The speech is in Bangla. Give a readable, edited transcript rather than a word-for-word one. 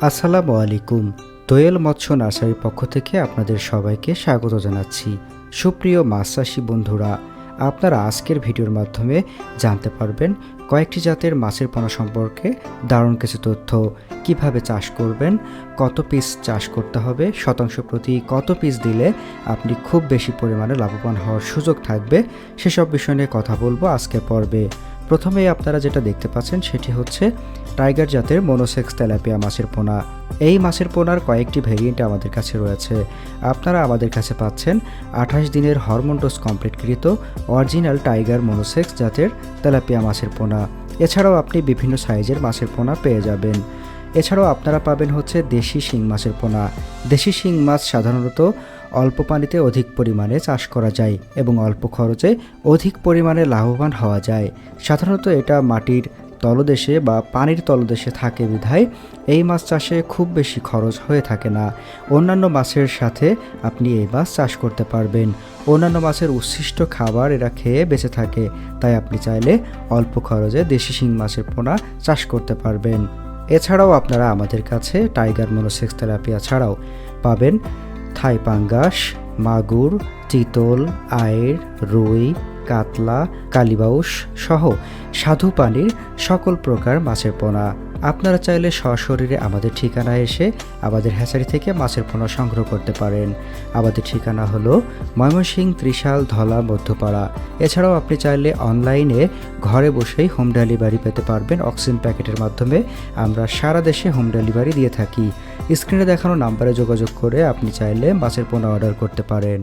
আসসালামু আলাইকুম। দোয়েল মৎস্য নার্সারির পক্ষ থেকে আপনাদের সবাইকে স্বাগত জানাচ্ছি। সুপ্রিয় মাছ চাষী বন্ধুরা, আপনারা আজকের ভিডিওর মাধ্যমে জানতে পারবেন কয়েকটি জাতের মাছের পোনা সম্পর্কে দারুণ কিছু তথ্য। কিভাবে চাষ করবেন, কত পিস চাষ করতে হবে, শতাংশ প্রতি কত পিস দিলে আপনি খুব বেশি পরিমাণে লাভবান হওয়ার সুযোগ থাকবে, সেসব বিষয় নিয়ে কথা বলবো আজকের পর্বে। প্রথমেই আপনারা যেটা দেখতে পাচ্ছেন সেটি হচ্ছে টাইগার জাতের মনোসেক্স তেলাপিয়া মাছের পোনা। এই মাছের পোনার কয়েকটি ভেরিয়েন্ট আমাদের কাছে রয়েছে। আপনারা আমাদের কাছে পাচ্ছেন 28 দিনের হরমোন ডোজ কমপ্লিটকৃত অরিজিনাল টাইগার মনোসেক্স জাতের তেলাপিয়া মাছের পোনা। এছাড়াও আপনি বিভিন্ন সাইজের মাছের পোনা পেয়ে যাবেন। এছাড়াও আপনারা পাবেন হচ্ছে দেশি শিং মাছের পোনা। দেশি শিং মাছ সাধারণত অল্প পানিতে অধিক পরিমাণে চাষ করা যায় এবং অল্প খরচে অধিক পরিমাণে লাভবান হওয়া যায়। সাধারণত এটা মাটির তলদেশে বা পানির তলদেশে থাকে বিধায় এই মাছ চাষে খুব বেশি খরচ হয়ে থাকে না। অন্যান্য মাছের সাথে আপনি এই মাছ চাষ করতে পারবেন। অন্যান্য মাছের উচ্ছিষ্ট খাবার এরা খেয়ে বেঁচে থাকে, তাই আপনি চাইলে অল্প খরচে দেশি শিং মাছের পোনা চাষ করতে পারবেন। এছাড়াও আপনারা আমাদের কাছে টাইগার মনোসেক্স তেলাপিয়া ছাড়াও পাবেন থাই পাঙ্গাস, মাগুর, চিতল, আইড়, রুই, কাতলা, কালিবাউস সহ স্বাদু পানির সকল প্রকার মাছের পোনা। আপনারা চাইলে সশরীরে আমাদের ঠিকানায় এসে আমাদের হ্যাচারি থেকে মাছের পোনা সংগ্রহ করতে পারেন। আমাদের ঠিকানা হলো ময়মনসিংহ, ত্রিশাল, ধলা, মধ্যপাড়া। এছাড়াও আপনি চাইলে অনলাইনে ঘরে বসেই হোম ডেলিভারি পেতে পারবেন অক্সিজেন প্যাকেটের মাধ্যমে। আমরা সারা দেশে হোম ডেলিভারি দিয়ে থাকি। স্ক্রিনে দেখানো নাম্বারে যোগাযোগ করে আপনি চাইলে মাছের পোনা অর্ডার করতে পারেন।